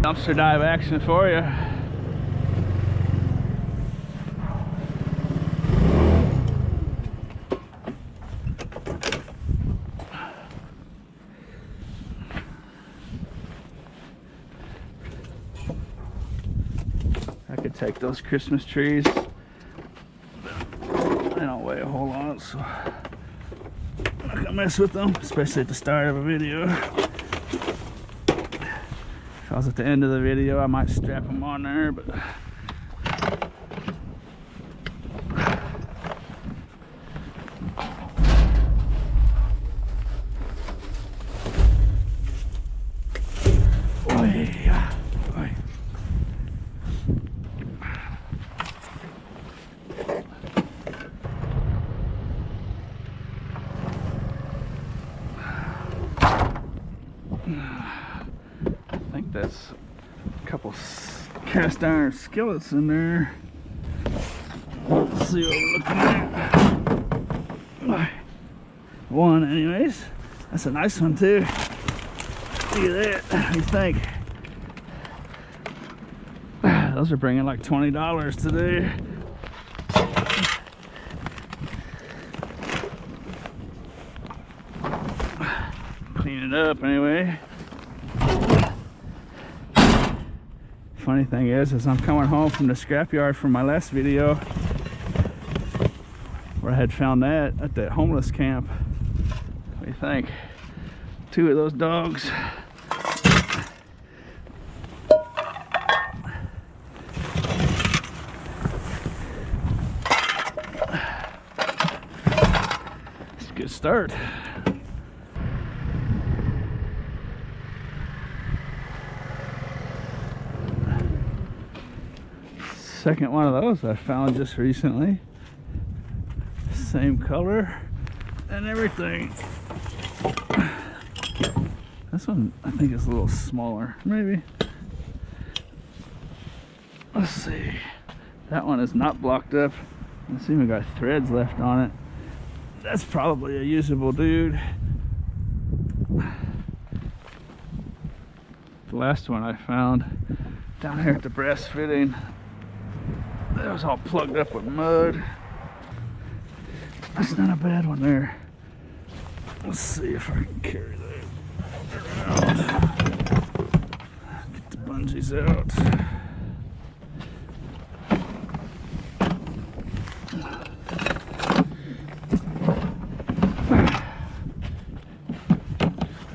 Dumpster dive action for you. I could take those Christmas trees. They don't weigh a whole lot, so I'm not gonna mess with them, especially at the start of a video. If I was at the end of the video, I might strap them on there, but I think that's a couple cast iron skillets in there. Let's see what we're looking at. One, anyways. That's a nice one too. Look at that. What do you think? Those are bringing like $20 today. Clean it up anyway. Funny thing is I'm coming home from the scrapyard from my last video where I had found that at that homeless camp. What do you think? 2 of those dogs. It's a good start. Second one of those I found just recently. Same color and everything. This one I think is a little smaller, maybe. Let's see. That one is not blocked up. It's even got threads left on it. That's probably a usable dude. The last one I found down here at the breastfitting, that was all plugged up with mud. That's not a bad one there. Let's see if I can carry that around. Get the bungees out.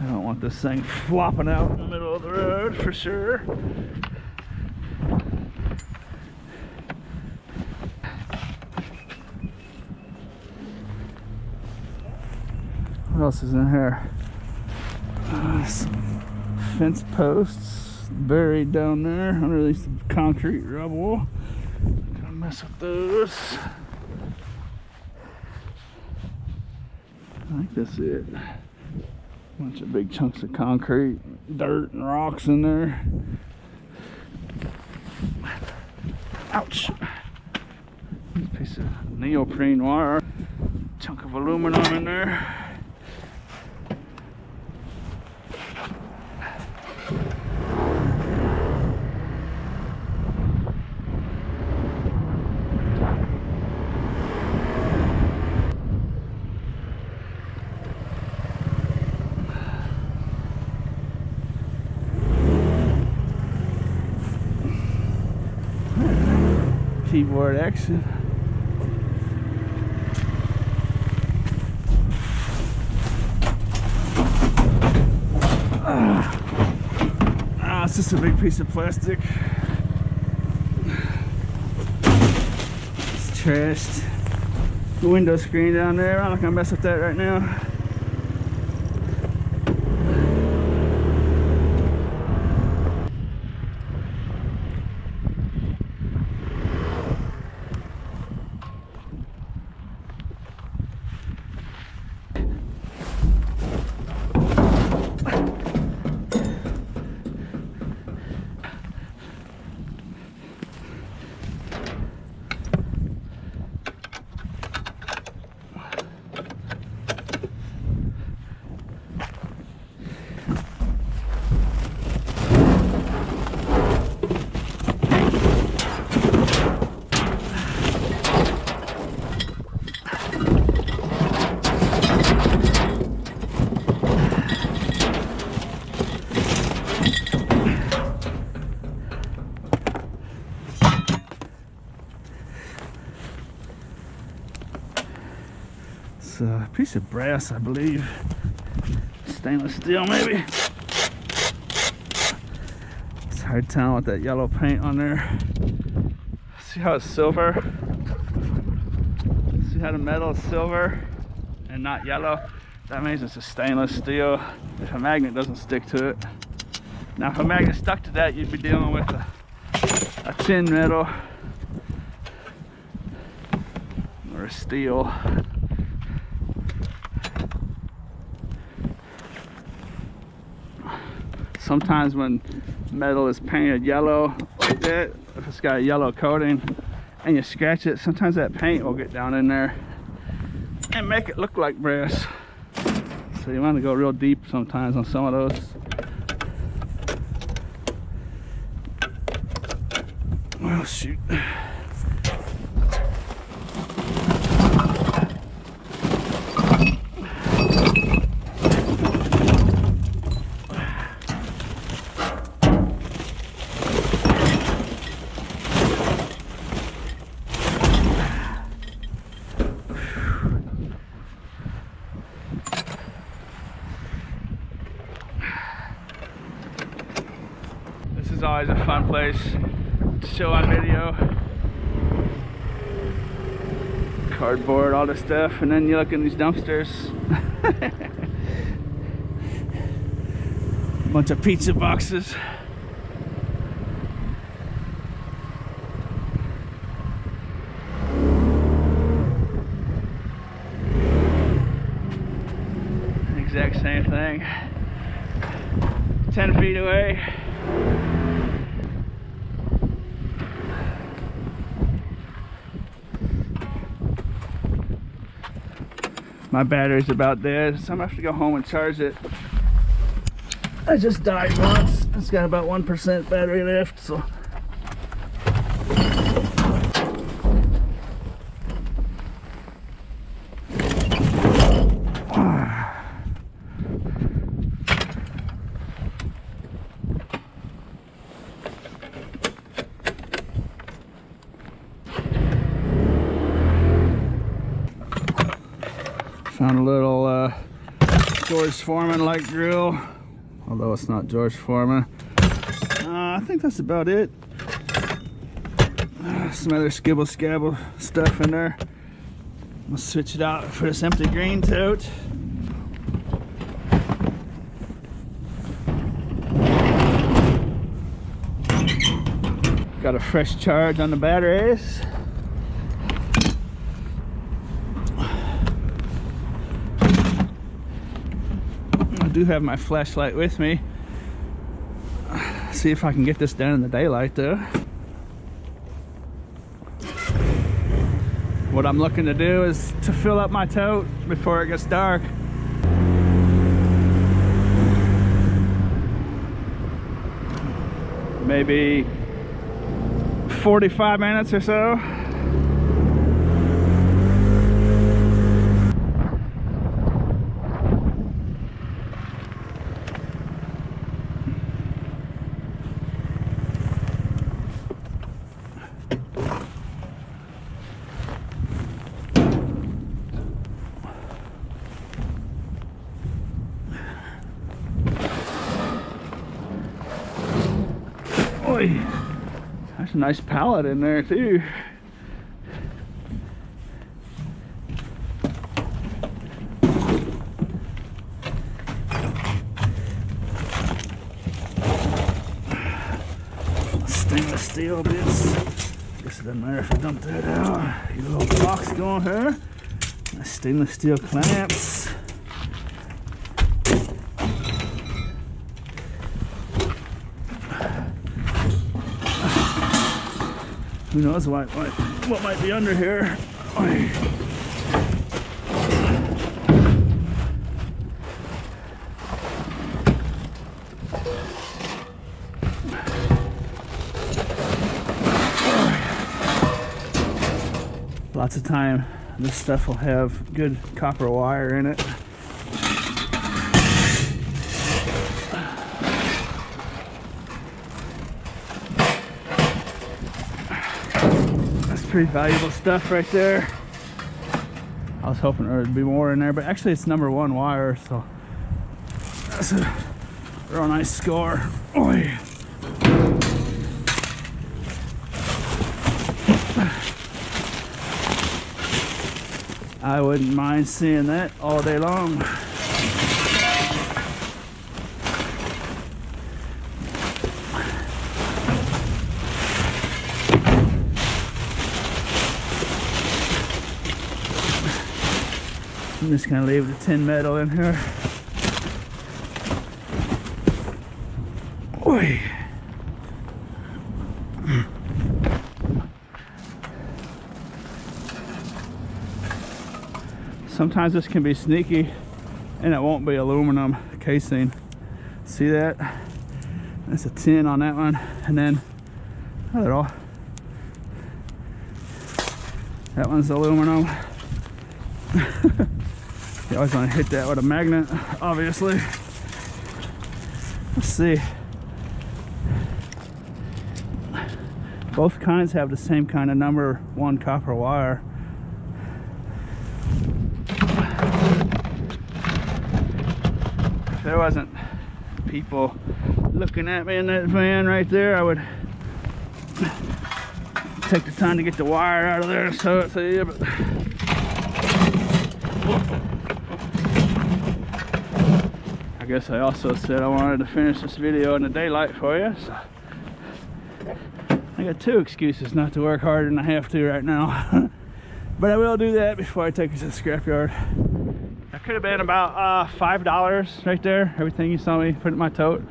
I don't want this thing flopping out in the middle of the road for sure. What else is in here? Some fence posts buried down there underneath the concrete rubble. Gonna mess with those. I think that's it. Bunch of big chunks of concrete, dirt and rocks in there. Ouch! Piece of neoprene wire, chunk of aluminum in there. Keyboard action. It's just a big piece of plastic. It's trashed. The window screen down there. I'm not gonna mess with that right now. It's a piece of brass, I believe. Stainless steel, maybe. It's hard telling with that yellow paint on there. See how it's silver? See how the metal is silver and not yellow? That means it's a stainless steel if a magnet doesn't stick to it. Now if a magnet stuck to that, you'd be dealing with a tin metal or a steel. Sometimes when metal is painted yellow like that, if it's got a yellow coating and you scratch it, sometimes that paint will get down in there and make it look like brass. So you want to go real deep sometimes on some of those. Oh shoot. This is always a fun place to show on video. Cardboard, all this stuff, and then you look in these dumpsters. A bunch of pizza boxes. Exact same thing. 10 feet away. My battery's about dead, so I'm gonna have to go home and charge it. I just died once. It's got about 1% battery left, so. Found a little George Foreman-like drill, although it's not George Foreman. I think that's about it. Some other skibble scabble stuff in there. I'm gonna switch it out for this empty green tote. Got a fresh charge on the batteries. I do have my flashlight with me. See if I can get this done in the daylight though. What I'm looking to do is to fill up my tote before it gets dark. Maybe 45 minutes or so. There's a nice pallet in there too. Stainless steel bits. Guess it doesn't matter if I dump that out. Get a little box going here. Nice stainless steel clamps. Who knows what might be under here. Lots of time this stuff will have good copper wire in it. Pretty valuable stuff right there. I was hoping there would be more in there, but actually it's #1 wire, so that's a real nice score. Oy. I wouldn't mind seeing that all day long. I'm just gonna leave the tin metal in here. Oy. Sometimes this can be sneaky and it won't be aluminum casing. See that? That's a tin on that one, and then not at all. That one's aluminum. You always want to hit that with a magnet, obviously. Let's see. Both kinds have the same kind of #1 copper wire. If there wasn't people looking at me in that van right there, I would take the time to get the wire out of there and show it to you, but I guess I also said I wanted to finish this video in the daylight for you, so I got 2 excuses not to work harder than I have to right now. But I will do that before I take it to the scrapyard. That could have been about $5 right there, everything you saw me put in my tote.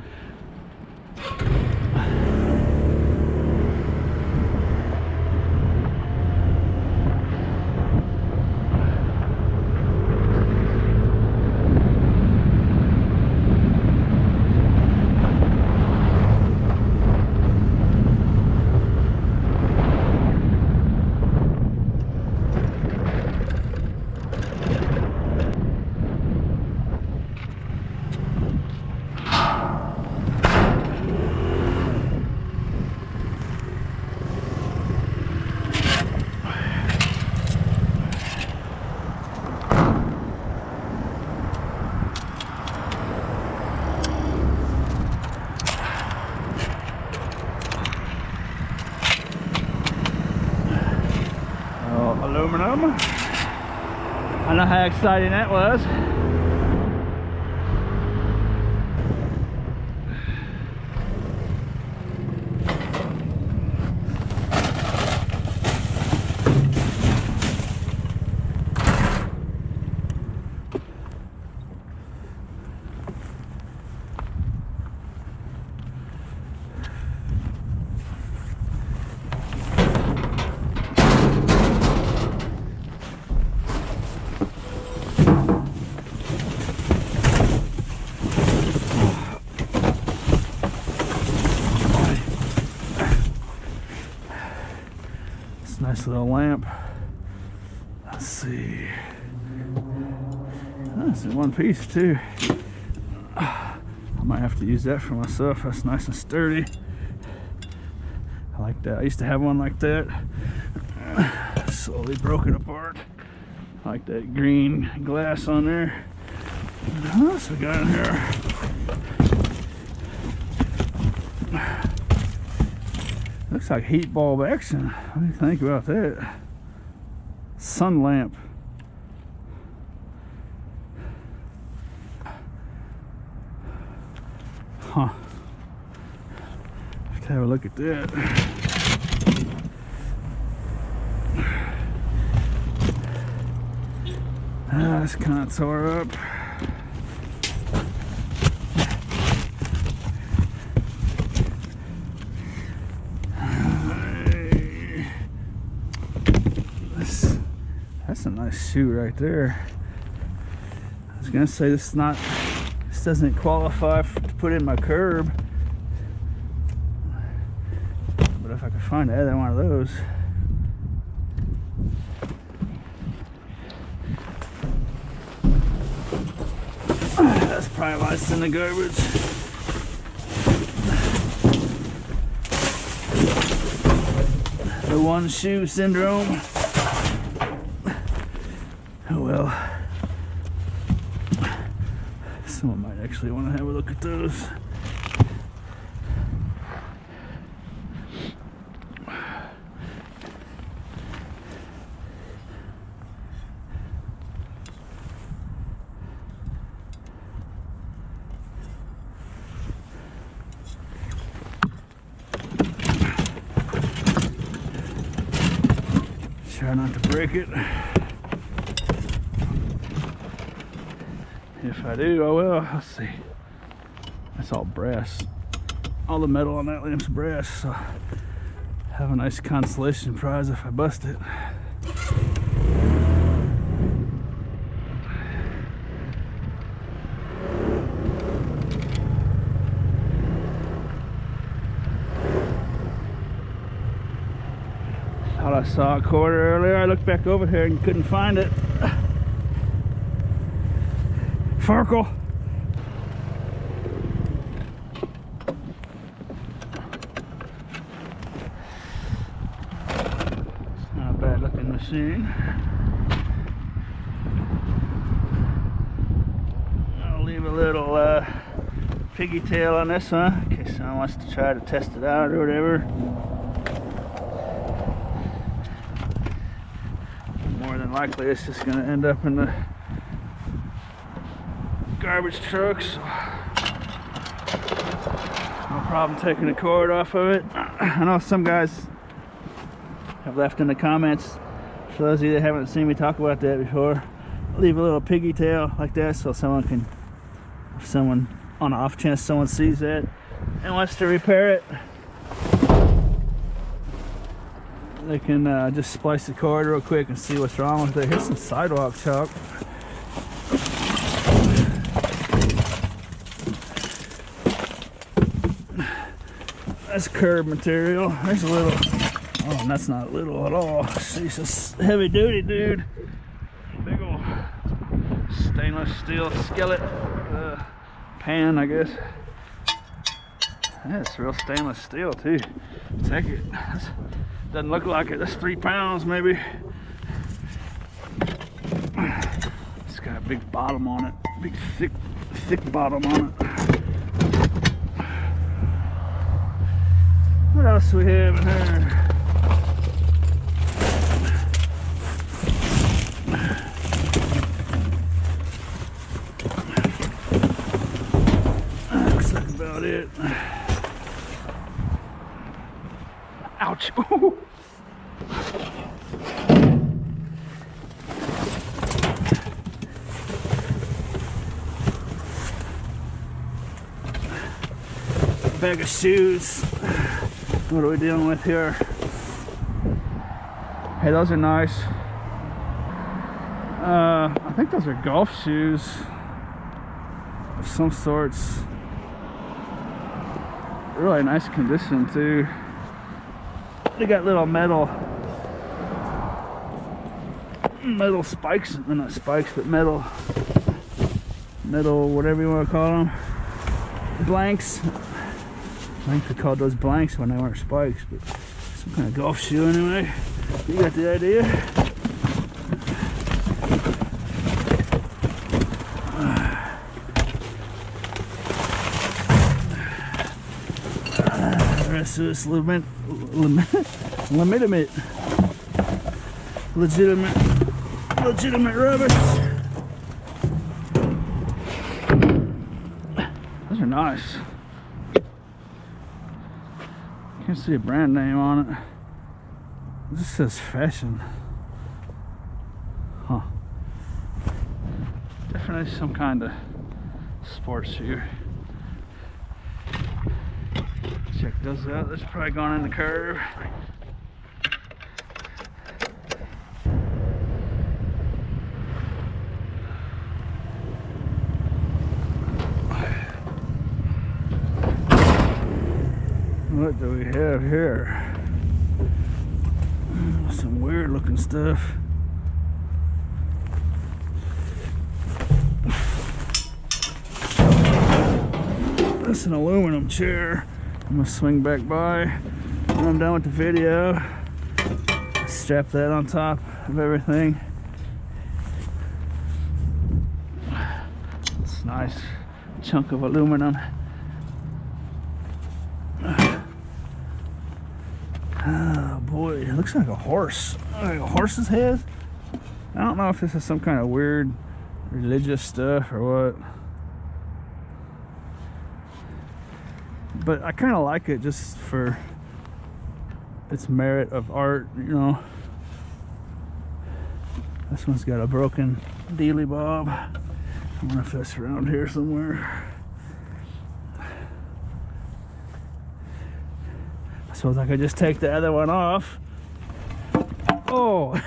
Aluminum. I know how exciting that was. Nice little lamp. Let's see. That's in one piece too. I might have to use that for myself. That's nice and sturdy. I like that. I used to have one like that. Slowly broken apart. I like that green glass on there. What else we got in here? Looks like heat bulb action. What do you think about that? Sun lamp. Huh. Let's have a look at that. That's kind of tore up. That's a nice shoe right there. I was gonna say this doesn't qualify to put in my curb, but if I could find either one of those. That's probably why it's in the garbage. The one shoe syndrome. Oh well. Someone might actually want to have a look at those. Try not to break it. If I do, I will. Let's see. That's all brass. All the metal on that lamp's brass, so have a nice consolation prize if I bust it. Thought I saw a quarter earlier. I looked back over here and couldn't find it. Farkle. It's not a bad looking machine. I'll leave a little piggy tail on this one in case someone wants to try to test it out or whatever. More than likely it's just going to end up in the garbage trucks. No problem taking the cord off of it. I know some guys have left in the comments, for those of you that haven't seen me talk about that before, leave a little piggy tail like that so someone can, if someone on the off chance someone sees that and wants to repair it, they can just splice the cord real quick and see what's wrong with it. Here's some sidewalk chalk. That's curb material. There's a little, oh, that's not little at all. Jesus, heavy duty, dude. Big old stainless steel skillet pan, I guess. That's real stainless steel too. Take it. Doesn't look like it. That's 3 pounds maybe. It's got a big bottom on it. Big thick bottom on it. What else do we have in here? Looks like about it. Ouch! Ooh. Bag of shoes. What are we dealing with here? Hey, those are nice. I think those are golf shoes of some sorts. Really nice condition too. They got little metal spikes, well, not spikes, but metal whatever you want to call them, blanks. I think they called those blanks when they weren't spikes, but some kind of golf shoe anyway. You got the idea. The rest of this legitimate rubbish. Those are nice. Can't see a brand name on it. This says fashion. Huh. Definitely some kind of sports shoe. Check those out. That's probably going in the curve. What do we have here? Some weird looking stuff. That's an aluminum chair. I'm gonna swing back by when I'm done with the video. Strap that on top of everything. It's a nice chunk of aluminum. Oh boy, it looks like a horse. Like a horse's head. I don't know if this is some kind of weird religious stuff or what. But I kind of like it just for its merit of art, you know. This one's got a broken dealy bob. I wonder if that's around here somewhere. I suppose I could just take the other one off. Oh!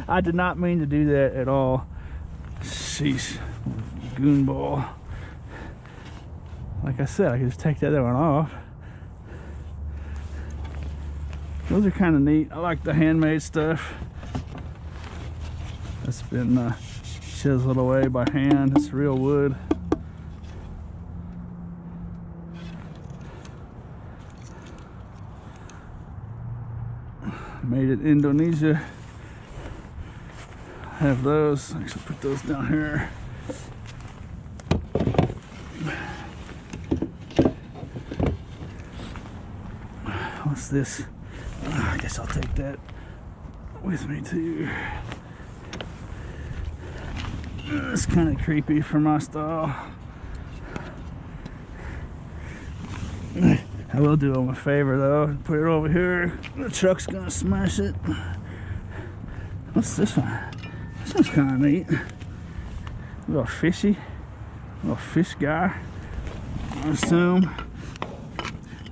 I did not mean to do that at all. Sheesh. Goonball. Like I said, I could just take the other one off. Those are kind of neat. I like the handmade stuff. It's been chiseled away by hand. It's real wood. Made in Indonesia. I have those. Actually, put those down here. What's this? I guess I'll take that with me too. It's kind of creepy for my style. I will do them a favor though. Put it over here. The truck's gonna smash it. What's this one? This one's kind of neat. A little fishy. A little fish guy, I assume.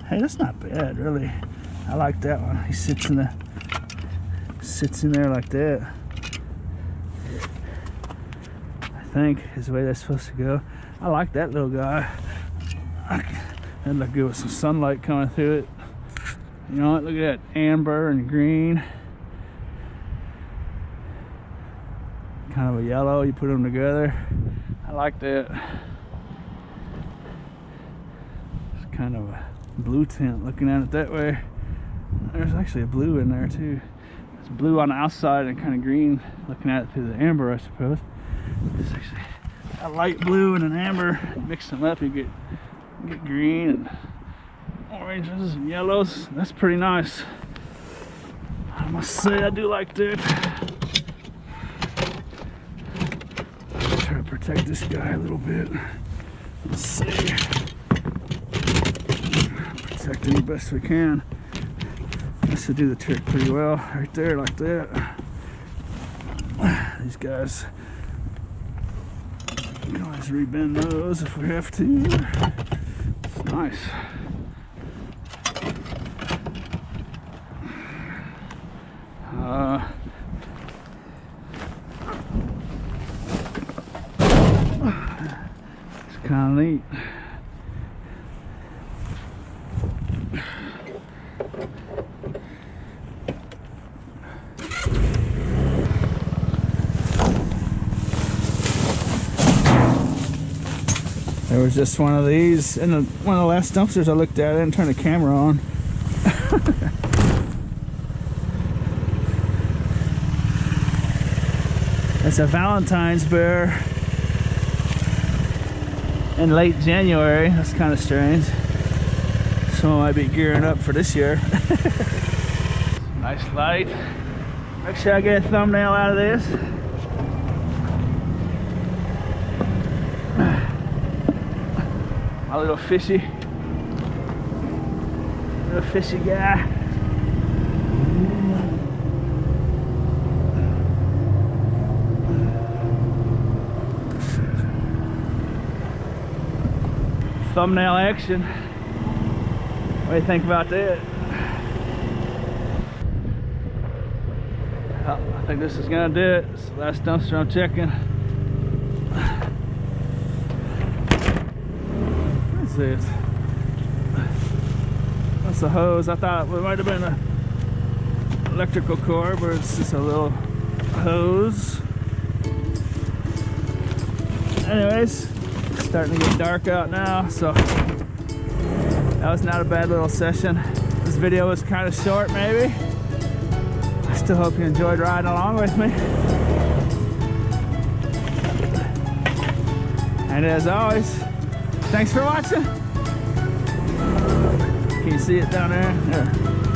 Hey, that's not bad, really. I like that one. He sits in there like that. I think is the way that's supposed to go. I like that little guy. That'd look good with some sunlight coming through it. You know what? Look at that amber and green. Kind of a yellow. You put them together. I like that. It's kind of a blue tint looking at it that way. There's actually a blue in there too. It's blue on the outside and kind of green looking at it through the amber, I suppose. It's actually a light blue and an amber. You mix them up, you get green and oranges and yellows. That's pretty nice. I must say I do like that. Try to protect this guy a little bit. Let's see. Protect him the best we can. This will do the trick pretty well. Right there, like that. These guys, we can always rebend those if we have to. It's nice. It's kind of neat. There was just one of these in one of the last dumpsters I looked at. I didn't turn the camera on. It's a Valentine's bear in late January. That's kind of strange. Someone might be gearing up for this year. Nice light. Make sure I get a thumbnail out of this. My little fishy guy. Thumbnail action. What do you think about that? Oh, I think this is gonna do it. It's the last dumpster I'm checking. This. That's a hose. I thought it might have been an electrical cord, but it's just a little hose. Anyways, it's starting to get dark out now, so that was not a bad little session. This video was kind of short, maybe. I still hope you enjoyed riding along with me. And as always, thanks for watching. Can you see it down there? There.